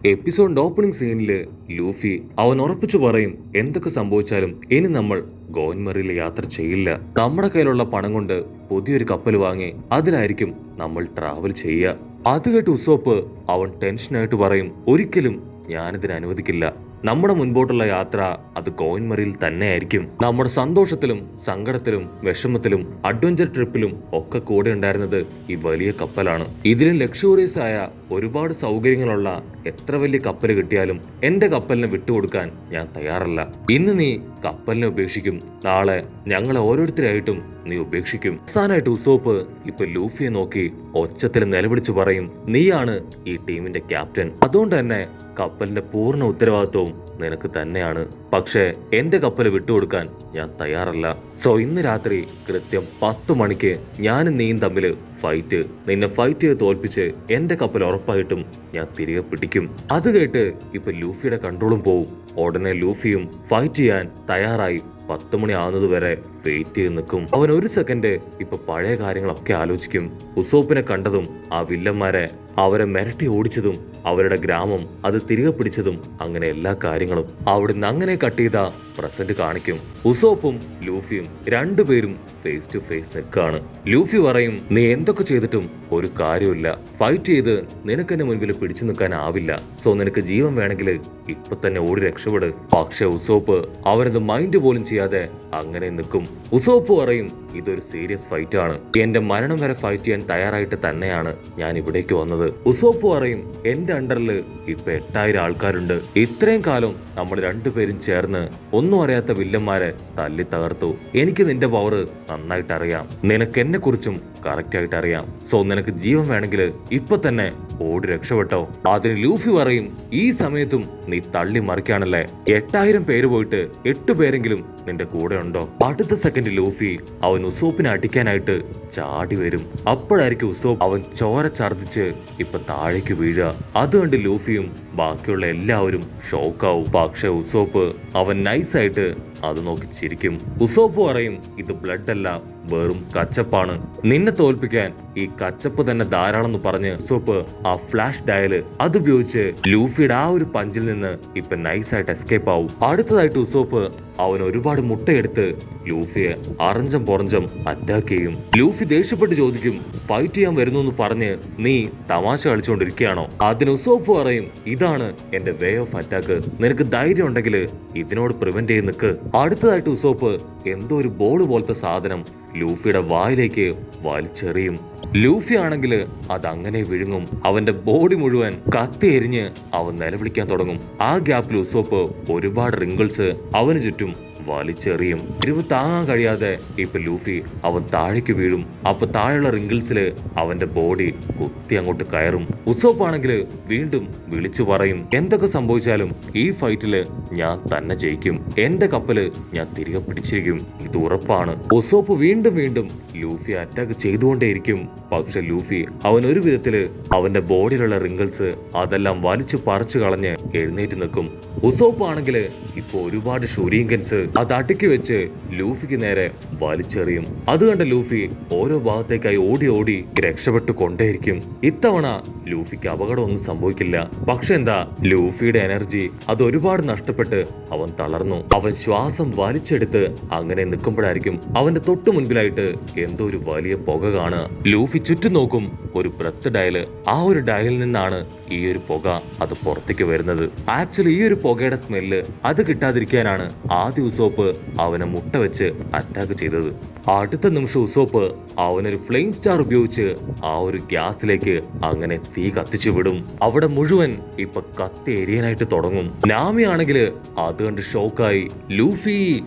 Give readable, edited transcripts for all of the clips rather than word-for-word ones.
എപ്പിസോഡിന്റെ opening സീനില് Luffy അവൻ ഉറപ്പിച്ചു പറയും, എന്തൊക്കെ സംഭവിച്ചാലും ഇനി നമ്മൾ ഗോൻമറിയിൽ യാത്ര ചെയ്യില്ല. നമ്മുടെ കയ്യിലുള്ള പണം കൊണ്ട് പുതിയൊരു കപ്പൽ വാങ്ങി അതിലായിരിക്കും നമ്മൾ ട്രാവൽ ചെയ്യുക. അത് കേട്ട് ഉസോപ്പ് അവൻ ടെൻഷനായിട്ട് പറയും, ഒരിക്കലും ഞാനിതിന് അനുവദിക്കില്ല. നമ്മുടെ മുൻപോട്ടുള്ള യാത്ര അത് ഗോൻമറിയിൽ തന്നെയായിരിക്കും. നമ്മുടെ സന്തോഷത്തിലും സങ്കടത്തിലും വിഷമത്തിലും അഡ്വഞ്ചർ ട്രിപ്പിലും ഒക്കെ കൂടെ ഉണ്ടായിരുന്നത് ഈ വലിയ കപ്പലാണ്. ഇതിലും ലക്ഷൂറിയസ് ആയ ഒരുപാട് സൗകര്യങ്ങളുള്ള എത്ര വലിയ കപ്പൽ കിട്ടിയാലും എന്റെ കപ്പലിനെ വിട്ടുകൊടുക്കാൻ ഞാൻ തയ്യാറല്ല. ഇന്ന് നീ കപ്പലിനെ ഉപേക്ഷിക്കും, നാളെ ഞങ്ങളെ ഓരോരുത്തരായിട്ടും നീ ഉപേക്ഷിക്കും. അവസാനമായിട്ട് ഉസോപ്പ് ഇപ്പൊ ലൂഫിയെ നോക്കി ഒച്ചത്തിൽ നിലവിളിച്ചു പറയും, നീയാണ് ഈ ടീമിന്റെ ക്യാപ്റ്റൻ. അതുകൊണ്ട് തന്നെ കപ്പലിന്റെ പൂർണ്ണ ഉത്തരവാദിത്വവും നിനക്ക് തന്നെയാണ്. പക്ഷേ എന്റെ കപ്പൽ വിട്ടുകൊടുക്കാൻ ഞാൻ തയ്യാറല്ല. സോ ഇന്ന് രാത്രി കൃത്യം 10 മണിക്ക് ഞാനും നീയും തമ്മില് ഫൈറ്റ്. നിന്നെ ഫൈറ്റ് ചെയ്ത് തോൽപ്പിച്ച് എന്റെ കപ്പൽ ഉറപ്പായിട്ടും ഞാൻ തിരികെ പിടിക്കും. അത് കേട്ട് ഇപ്പൊ ലൂഫിയുടെ കൺട്രോളും പോവും. ഉടനെ ലൂഫിയും ഫൈറ്റ് ചെയ്യാൻ തയ്യാറായി 10 മണി ആവുന്നത് വരെ വെയിറ്റ് ചെയ്ത് നിൽക്കും. അവൻ ഒരു സെക്കൻഡ് ഇപ്പൊ പഴയ കാര്യങ്ങളൊക്കെ ആലോചിക്കും. ഉസോപ്പിനെ കണ്ടതും ആ വില്ലന്മാരെ അവരെ മിരട്ടി ഓടിച്ചതും അവരുടെ ഗ്രാമം അത് തിരികെ പിടിച്ചതും അങ്ങനെ എല്ലാ കാര്യങ്ങളും അവിടുന്ന് അങ്ങനെ കട്ട് ചെയ്ത പ്രസന്റ് കാണിക്കും. ഉസോപ്പും ലൂഫിയും രണ്ടുപേരും ഫേസ് ടു ഫേസ് നിൽക്കാണ്. ലൂഫി പറയും, നീ എന്തൊക്കെ ചെയ്തിട്ടും ഒരു കാര്യമില്ല. ഫൈറ്റ് ചെയ്ത് നിനക്ക് എന്നെ മുൻപിൽ പിടിച്ചു നിൽക്കാനാവില്ല. സോ നിനക്ക് ജീവൻ വേണമെങ്കിൽ ഇപ്പൊ തന്നെ ഓടി രക്ഷപ്പെട്. പക്ഷെ ഉസോപ്പ് അവരത് മൈൻഡ് പോലും ചെയ്യാതെ അങ്ങനെ നിൽക്കും. ഉസോപ്പ് പറയും, ഇതൊരു സീരിയസ് ഫൈറ്റ് ആണ്. എന്റെ മരണം വരെ ഫൈറ്റ് ചെയ്യാൻ തയ്യാറായിട്ട് തന്നെയാണ് ഞാൻ ഇവിടേക്ക് വന്നത്. ഉസോപ്പ് പറയും, എന്റെ അണ്ടറിൽ ഇപ്പൊ 8000 ആൾക്കാരുണ്ട്. ഇത്രയും കാലം നമ്മൾ രണ്ടുപേരും ചേർന്ന് ഒന്നും അറിയാത്ത വില്ലന്മാരെ തല്ലി തകർത്തു. എനിക്ക് നിന്റെ പവർ നന്നായിട്ട് അറിയാം. നിനക്ക് എന്നെ കുറിച്ചും കറക്റ്റ് ആയിട്ട് അറിയാം. സോ നിനക്ക് ജീവൻ വേണമെങ്കിൽ ഇപ്പൊ തന്നെ ഓടി രക്ഷപ്പെട്ടോ. അതിന് ലൂഫി പറയും, ഈ സമയത്തും നീ തള്ളി മറിക്കാണല്ലേ. 8000 പേര് പോയിട്ട് 8 പേരെങ്കിലും നിന്റെ കൂടെ ഉണ്ടോ? അടുത്ത സെക്കൻഡ് ലൂഫി അവൻ ഉസോപ്പിനെ അടിക്കാനായിട്ട് ചാടി വരും. അപ്പോഴായിരിക്കും ഉസോപ്പ് അവൻ ചോര ഛർദിച്ച് ഇപ്പൊ താഴേക്ക് വീഴുക. അതുകൊണ്ട് ലൂഫിയും ബാക്കിയുള്ള എല്ലാവരും ഷോക്കാവും. പക്ഷെ ഉസോപ്പ് അവൻ നൈസായിട്ട് അത് നോക്കി ചിരിക്കും. ഉസോപ്പ് പറയും, ഇത് ബ്ലഡ് അല്ല, വെറും കച്ചപ്പാണ്. നിന്നെ തോൽപ്പിക്കാൻ ഈ കച്ചപ്പ് തന്നെ ധാരാളം എന്ന് പറഞ്ഞ് ഉസോപ്പ് ആ ഫ്ലാഷ് ഡയല് അതുപയോഗിച്ച് ലൂഫിയുടെ ആ ഒരു പഞ്ചിൽ നിന്ന് ഇപ്പൊ നൈസായിട്ട് എസ്കേപ്പ് ആവും. അടുത്തതായിട്ട് ഉസോപ്പ് അവൻ ഒരുപാട് മുട്ടയെടുത്ത് ലൂഫിയെ അറഞ്ചം പൊറഞ്ചം അറ്റാക്ക് ചെയ്യും. ലൂഫി ദേഷ്യപ്പെട്ട് ചോദിക്കും, ഫൈറ്റ് ചെയ്യാൻ വരുന്നു എന്ന് പറഞ്ഞ് നീ തമാശ കളിച്ചുകൊണ്ടിരിക്കുകയാണോ? അതിന് ഉസോപ്പ് പറയും, ഇതാണ് എന്റെ വേ ഓഫ് അറ്റാക്ക്. നിനക്ക് ധൈര്യം ഉണ്ടെങ്കിൽ ഇതിനോട് പ്രിവെന്റ് ചെയ്ത് നിൽക്ക്. അടുത്തതായിട്ട് ഉസോപ്പ് എന്തോ ഒരു ബോൾ പോലത്തെ സാധനം ലൂഫിയുടെ വായിലേക്ക് വലിച്ചെറിയും. ലൂഫി ആണെങ്കിൽ അതങ്ങനെ വിഴുങ്ങും. അവന്റെ ബോഡി മുഴുവൻ കത്തി എരിഞ്ഞ് അവൻ നിലവിളിക്കാൻ തുടങ്ങും. ആ ഗ്യാപ്പിൽ ഉസോപ്പ് ഒരുപാട് റിങ്കിൾസ് അവന് ചുറ്റും വലിച്ചെറിയും. ഇരുവ് താങ്ങാൻ കഴിയാതെ ഇപ്പൊ ലൂഫി അവൻ താഴേക്ക് വീഴും. അപ്പൊ താഴെയുള്ള റിങ്കിൾസില് അവന്റെ ബോഡി കുത്തി അങ്ങോട്ട് കയറും. ഉസോപ്പ് ആണെങ്കിൽ വീണ്ടും വിളിച്ചു പറയും, എന്തൊക്കെ സംഭവിച്ചാലും ഈ ഫൈറ്റില് ഞാൻ തന്നെ ജയിക്കും. എന്റെ കപ്പല് ഞാൻ തിരികെ പിടിച്ചിരിക്കും, ഇത് ഉറപ്പാണ്. ഉസോപ്പ് വീണ്ടും വീണ്ടും ലൂഫി അറ്റാക്ക് ചെയ്തുകൊണ്ടേയിരിക്കും. പക്ഷെ ലൂഫി അവൻ ഒരു വിധത്തില് അവന്റെ ബോഡിയിലുള്ള റിങ്കിൾസ് അതെല്ലാം വലിച്ചു പറിച്ചു കളഞ്ഞ് എഴുന്നേറ്റ് നിൽക്കും. ഉസോപ്പ് ആണെങ്കിൽ ഇപ്പൊ ഒരുപാട് ഷൂരിങ്കൻസ് അത് അടുക്കി വെച്ച് ലൂഫിക്ക് നേരെ വലിച്ചെറിയും. അത് കണ്ട ലൂഫി ഓരോ ഭാഗത്തേക്കായി ഓടി ഓടി രക്ഷപ്പെട്ടു കൊണ്ടേയിരിക്കും. ഇത്തവണ ലൂഫിക്ക് അപകടമൊന്നും സംഭവിക്കില്ല. പക്ഷെ എന്താ, ലൂഫിയുടെ എനർജി അത് ഒരുപാട് നഷ്ടപ്പെട്ട് അവൻ തളർന്നു. അവൻ ശ്വാസം വലിച്ചെടുത്ത് അങ്ങനെ നിൽക്കുമ്പോഴായിരിക്കും അവന്റെ തൊട്ടു മുൻപിലായിട്ട് എന്തോ ഒരു വലിയ പുക കാണുക. ലൂഫി ചുറ്റും നോക്കും. ഒരു ബ്രത്ത് ഡയല്. ആ ഒരു ഡയലിൽ നിന്നാണ് ഈ ഒരു പുക അത് പുറത്തേക്ക് വരുന്നത്. ആക്ച്വലി ഈ ഒരു പുകയുടെ സ്മെല്ല് അത് കിട്ടാതിരിക്കാനാണ് ആദ്യ ഉസോപ്പ് അവനെ മുട്ട വെച്ച് അറ്റാക്ക് ചെയ്തത്. അടുത്ത നിമിഷം ഉസോപ്പ് അവനൊരു ഫ്ലെയിം സ്റ്റാർ ഉപയോഗിച്ച് ആ ഒരു ഗ്യാസിലേക്ക് അങ്ങനെ തീ കത്തിച്ചു വിടും. അവിടെ മുഴുവൻ ഇപ്പൊ കത്തി എരിയാനായിട്ട് തുടങ്ങും. നാമി ആണെങ്കിൽ അത് കണ്ട് ഷോക്കായി ലൂഫി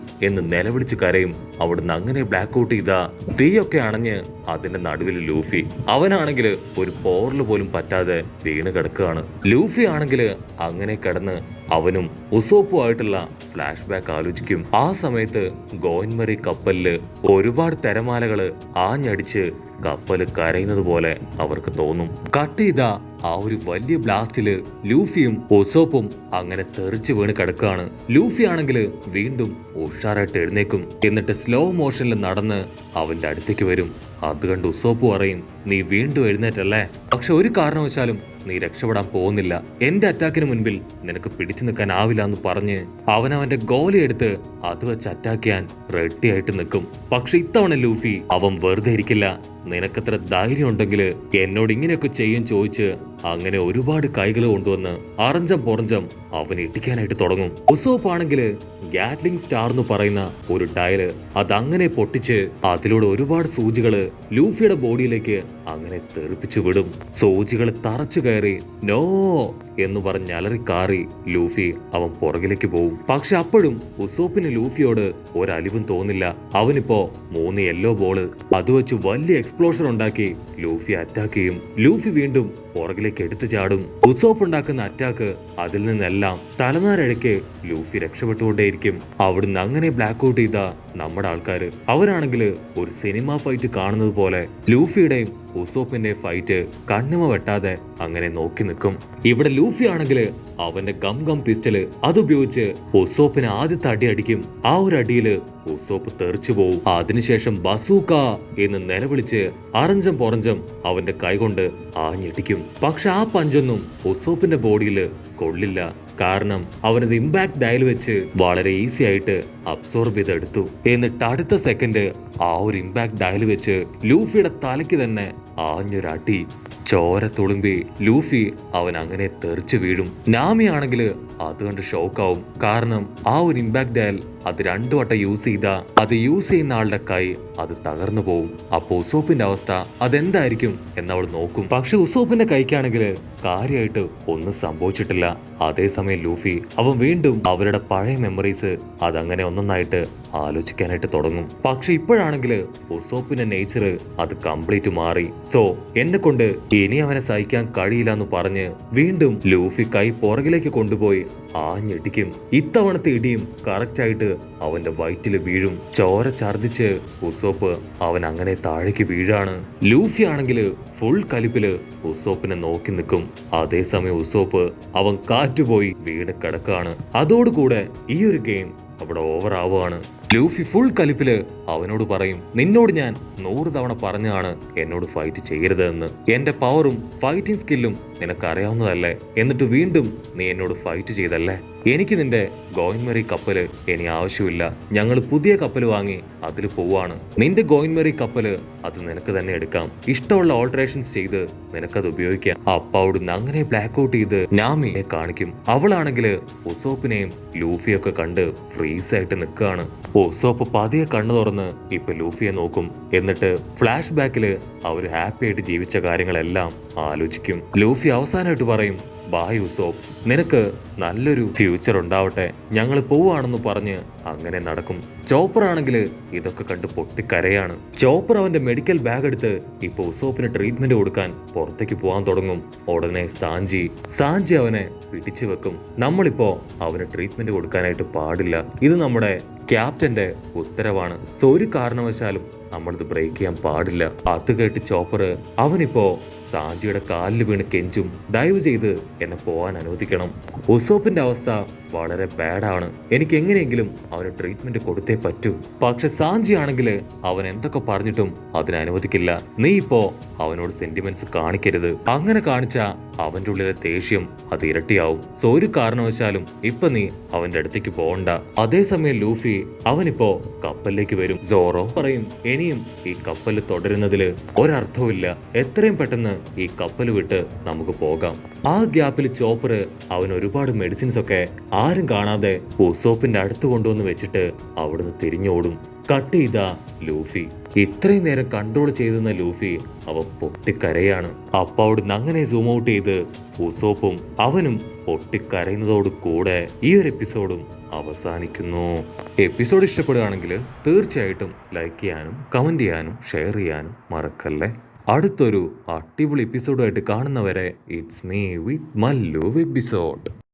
എന്ന് നിലവിളിച്ച് കരയും. അവിടുന്ന് അങ്ങനെ ബ്ലാക്ക് ഔട്ട് ചെയ്ത തീയൊക്കെ അണഞ്ഞ് അതിന്റെ നടുവിൽ ലൂഫി അവനാണെങ്കിൽ ഒരു പോറല് പോലും പറ്റാതെ വീണ് കിടക്കുകയാണ്. ലൂഫി ആണെങ്കിൽ അങ്ങനെ കിടന്ന് അവനും ഉസോപ്പുമായിട്ടുള്ള ഫ്ലാഷ് ബാക്ക് ആലോചിക്കും. ആ സമയത്ത് ഗോൻമറി കപ്പലില് ഒരുപാട് തിരമാലകള് ആഞ്ഞടിച്ച് കപ്പല് കരയുന്നത് പോലെ അവർക്ക് തോന്നും. കട്ട് ചെയ്ത ആ ഒരു വലിയ ബ്ലാസ്റ്റില് ലൂഫിയും ഉസോപ്പും അങ്ങനെ തെറിച്ച് വീണ് കിടക്കുകയാണ്. ലൂഫി ആണെങ്കിൽ വീണ്ടും ഉഷാറായിട്ട് എഴുന്നേക്കും. എന്നിട്ട് സ്ലോ മോഷനിൽ നടന്ന് അവന്റെ അടുത്തേക്ക് വരും. അത് കണ്ട് ഉസോപ്പ് പറയും, നീ വീണ്ടും എഴുന്നേറ്റല്ലേ? പക്ഷെ ഒരു കാരണവശാലും നീ രക്ഷപ്പെടാൻ പോകുന്നില്ല. എന്റെ അറ്റാക്കിന് മുൻപിൽ നിനക്ക് പിടിച്ചു നിൽക്കാനാവില്ല എന്ന് പറഞ്ഞ് അവന്റെ ഗോലി എടുത്ത് അത് വെച്ച് അറ്റാക്ക് ചെയ്യാൻ റെഡി ആയിട്ട് നിൽക്കും. പക്ഷെ ഇത്തവണ ലൂഫി അവൻ വെറുതെ ഇരിക്കില്ല. നിനക്കത്ര ധൈര്യം ഉണ്ടെങ്കിൽ എന്നോട് ഇങ്ങനെയൊക്കെ ചെയ്യും ചോദിച്ച് അങ്ങനെ ഒരുപാട് കൈകൾ കൊണ്ടുവന്ന് അറഞ്ചം പൊറഞ്ചം അവൻ ഇടിക്കാനായിട്ട് തുടങ്ങും. ഉസോപ്പ് ആണെങ്കിൽ ഗാറ്റ്ലിംഗ് സ്റ്റാർ എന്ന് പറയുന്ന ഒരു ടയല് അതങ്ങനെ പൊട്ടിച്ച് അതിലൂടെ ഒരുപാട് സൂചികള് ലൂഫിയുടെ ബോഡിയിലേക്ക് അങ്ങനെ തെറിപ്പിച്ചു വിടും. സൂചികൾ തറച്ചു കയറി നോ എന്ന് പറഞ്ഞ് അലറിക്കാറി ലൂഫി അവൻ പുറകിലേക്ക് പോവും. പക്ഷെ അപ്പോഴും ഉസോപ്പിന് ലൂഫിയോട് ഒരലിവും തോന്നില്ല. അവനിപ്പോ 3 യെല്ലോ ബോള് അത് വെച്ച് വലിയ എക്സ്പ്ലോഷൻ ഉണ്ടാക്കി ലൂഫി അറ്റാക്ക് ചെയ്യും. ലൂഫി വീണ്ടും പുറകിലേക്ക് എടുത്തു ചാടും. ഉസോപ്പ് ഉണ്ടാക്കുന്ന അറ്റാക്ക് അതിൽ നിന്നെല്ലാം തലനാരഴയ്ക്ക് ലൂഫി രക്ഷപ്പെട്ടുകൊണ്ടേയിരിക്കും. അവിടുന്ന് അങ്ങനെ ബ്ലാക്ക് ഔട്ട് ചെയ്ത നമ്മുടെ ആൾക്കാര് അവരാണെങ്കിൽ ഒരു സിനിമ ഫൈറ്റ് കാണുന്നത് പോലെ ലൂഫിയുടെയും ഉസോപ്പിന്റെ ഫൈറ്റ് കണ്ണുമ വെട്ടാതെ അങ്ങനെ നോക്കി നിൽക്കും. ഇവിടെ ലൂഫി ആണെങ്കിൽ അവന്റെ ഗം പിസ്റ്റല് അതുപയോഗിച്ച് ഉസോപ്പിന് ആദ്യത്തെ അടി അടിക്കും. ആ ഒരു അടിയില് ഉസോപ്പ് തെറിച്ചു പോവും. അതിനുശേഷം ബസൂക്ക എന്ന് നിലവിളിച്ച് അറഞ്ചം പൊറഞ്ചം അവന്റെ കൈകൊണ്ട് ആഞ്ഞിടിക്കും. പക്ഷെ ആ പഞ്ചൊന്നും ഉസോപ്പിന്റെ ബോഡിയില് കൊള്ളില്ല. കാരണം അവനത് ഇമ്പാക്ട് ഡയൽ വെച്ച് വളരെ ഈസി ആയിട്ട് അബ്സോർബ് ചെയ്തെടുത്തു. എന്നിട്ട് അടുത്ത സെക്കൻഡ് ആ ഒരു ഇമ്പാക്ട് ഡയൽ വെച്ച് ലൂഫിയുടെ തലയ്ക്ക് തന്നെ ആഞ്ഞൊരടി. ചോര തുളുമ്പി ലൂഫി അവൻ അങ്ങനെ തെറിച്ചു വീഴും. നാമി ആണെങ്കിൽ അത് കണ്ട് ഷോക്കാവും. കാരണം ആ ഒരു ഇമ്പാക്ട് ഡയൽ അത് 2 വട്ടം യൂസ് ചെയ്താ അത് യൂസ് ചെയ്യുന്ന ആളുടെ കൈ അത് തകർന്നു പോവും. അപ്പൊ ഉസോപ്പിന്റെ അവസ്ഥ അതെന്തായിരിക്കും എന്നവൾ നോക്കും. പക്ഷെ ഉസോപ്പിന്റെ കൈക്കാണെങ്കിൽ കാര്യമായിട്ട് ഒന്നും സംഭവിച്ചിട്ടില്ല. അതേസമയം ലൂഫി അവൻ വീണ്ടും അവരുടെ പഴയ മെമ്മറീസ് അതങ്ങനെ ഒന്നൊന്നായിട്ട് ആലോചിക്കാനായിട്ട് തുടങ്ങും. പക്ഷെ ഇപ്പോഴാണെങ്കിൽ ഉസോപ്പിന്റെ നേച്ചർ അത് കംപ്ലീറ്റ് മാറി. സോ എന്നെ കൊണ്ട് ഇനി അവനെ സഹിക്കാൻ കഴിയില്ല എന്ന് പറഞ്ഞ് വീണ്ടും ലൂഫി കൈ പുറകിലേക്ക് കൊണ്ടുപോയി ആഞ്ഞിടിക്കും. ഇത്തവണത്തെ ഇടിയും കറക്റ്റ് ആയിട്ട് അവന്റെ വയറ്റില് വീഴും. ചോര ഛർദിച്ച് ഉസോപ്പ് അവൻ അങ്ങനെ താഴേക്ക് വീഴാണ്. ലൂഫി ആണെങ്കിൽ ഫുൾ കലിപ്പില് ഉസോപ്പിനെ നോക്കി നിൽക്കും. അതേസമയം ഉസോപ്പ് അവൻ കാറ്റുപോയി വീണ് കിടക്കാണ്. അതോടുകൂടെ ഈ ഒരു ഗെയിം അവിടെ ഓവർ ആവുകയാണ്. ലൂഫി ഫുൾ കലിപ്പില് അവനോട് പറയും, നിന്നോട് ഞാൻ 100 തവണ പറഞ്ഞാണ് എന്നോട് ഫൈറ്റ് ചെയ്യരുതെന്ന്. എന്റെ പവറും ഫൈറ്റിംഗ് സ്കില്ലും നിനക്കറിയാവുന്നതല്ലേ? എന്നിട്ട് വീണ്ടും നീ എന്നോട് ഫൈറ്റ് ചെയ്തല്ലേ? എനിക്ക് നിന്റെ ഗോയിൻമെറി കപ്പല് ഇനി ആവശ്യമില്ല. ഞങ്ങൾ പുതിയ കപ്പൽ വാങ്ങി അതിൽ പോവാണ്. നിന്റെ ഗോയിൻമെറി കപ്പല് അത് നിനക്ക് തന്നെ എടുക്കാം. ഇഷ്ടമുള്ള ഓൾട്ടറേഷൻസ് ചെയ്ത് നിനക്കത് ഉപയോഗിക്കാം. അപ്പ അവിടുന്ന് അങ്ങനെ ബ്ലാക്ക് ഔട്ട് ചെയ്ത് നാമിയെ കാണിക്കും. അവളാണെങ്കിൽ ഉസോപ്പിനെയും ലൂഫിയൊക്കെ കണ്ട് ഫ്രീസ് ആയിട്ട് നിൽക്കുകയാണ്. ഉസോപ്പ് പതിയെ കണ്ണു തുറന്ന് ഇപ്പൊ ലൂഫിയെ നോക്കും. എന്നിട്ട് ഫ്ലാഷ് ബാക്കില് അവര് ഹാപ്പി ആയിട്ട് ജീവിച്ച കാര്യങ്ങളെല്ലാം ആലോചിക്കും. ലൂഫി അവസാനമായിട്ട് പറയും, ബായ് ഉസോപ്പ്, നിനക്ക് നല്ലൊരു ഫ്യൂച്ചർ ഉണ്ടാവട്ടെ, ഞങ്ങൾ പോവാണെന്ന് പറഞ്ഞ് അങ്ങനെ നടക്കും. ചോപ്പർ ആണെങ്കിൽ ഇതൊക്കെ കണ്ട് പൊട്ടിക്കരയാണ്. ചോപ്പർ അവന്റെ മെഡിക്കൽ ബാഗ് എടുത്ത് ഇപ്പൊ ഉസോപ്പിന് ട്രീറ്റ്മെന്റ് കൊടുക്കാൻ പുറത്തേക്ക് പോകാൻ തുടങ്ങും. ഉടനെ സാഞ്ചി അവനെ പിടിച്ചു വെക്കും. നമ്മളിപ്പോ അവന് ട്രീറ്റ്മെന്റ് കൊടുക്കാനായിട്ട് പാടില്ല. ഇത് നമ്മുടെ ക്യാപ്റ്റന്റെ ഉത്തരവാണ്. സോ ഒരു കാരണവശാലും നമ്മളിത് ബ്രേക്ക് ചെയ്യാൻ പാടില്ല. അത് കേട്ട് ചോപ്പർ അവനിപ്പോ സാഞ്ചിയുടെ കാലിൽ വീണ് കെഞ്ചും, ദയവ് ചെയ്ത് എന്നെ പോവാൻ അനുവദിക്കണം. ഉസോപ്പിന്റെ അവസ്ഥ വളരെ ബാഡാണ്. എനിക്ക് എങ്ങനെയെങ്കിലും അവന് ട്രീറ്റ്മെന്റ് കൊടുത്തേ പറ്റൂ. പക്ഷെ സാഞ്ചി ആണെങ്കിൽ അവൻ എന്തൊക്കെ പറഞ്ഞിട്ടും അതിനെ അനുവദിക്കില്ല. നീ ഇപ്പോ അവനോട് സെന്റിമെന്റ്സ് കാണിക്കരുത്. അങ്ങനെ കാണിച്ച അവന്റെ ഉള്ളിലെ ദേഷ്യം അത് ഇരട്ടിയാവും. സോ ഒരു കാരണവശാലും ഇപ്പൊ നീ അവന്റെ അടുത്തേക്ക് പോകണ്ട. അതേസമയം ലൂഫി അവനിപ്പോ കപ്പലിലേക്ക് വരും. സോറോ പറയും, ഇനിയും ഈ കപ്പൽ തുടരുന്നതില് ഒരർത്ഥവുമില്ല. എത്രയും പെട്ടെന്ന് ഈ കപ്പൽ വിട്ട് നമുക്ക് പോകാം. ആ ഗ്യാപ്പിൽ ചോപ്പർ അവൻ ഒരുപാട് മെഡിസിൻസ് ഒക്കെ ആരും കാണാതെ ഉസോപ്പിന്റെ അടുത്ത് കൊണ്ടുവന്ന് വെച്ചിട്ട് അവിടുന്ന് തിരിഞ്ഞോടും. കട്ട് ചെയ്ത ലൂഫി ഇത്രയും നേരം കൺട്രോൾ ചെയ്തിരുന്ന ലൂഫി അവൻ പൊട്ടിക്കരയാണ്. അപ്പൊ അവിടുന്ന് അങ്ങനെ സൂം ഔട്ട് ചെയ്ത് ഉസോപ്പും അവനും പൊട്ടിക്കരയുന്നതോട് കൂടെ ഈ ഒരു എപ്പിസോഡും അവസാനിക്കുന്നു. എപ്പിസോഡ് ഇഷ്ടപ്പെടുകയാണെങ്കിൽ തീർച്ചയായിട്ടും ലൈക്ക് ചെയ്യാനും കമന്റ് ചെയ്യാനും ഷെയർ ചെയ്യാനും മറക്കല്ലേ. അടുത്തൊരു അടിപൊളി എപ്പിസോഡുമായിട്ട് കാണുന്നവരെ it's me with Mallu episode.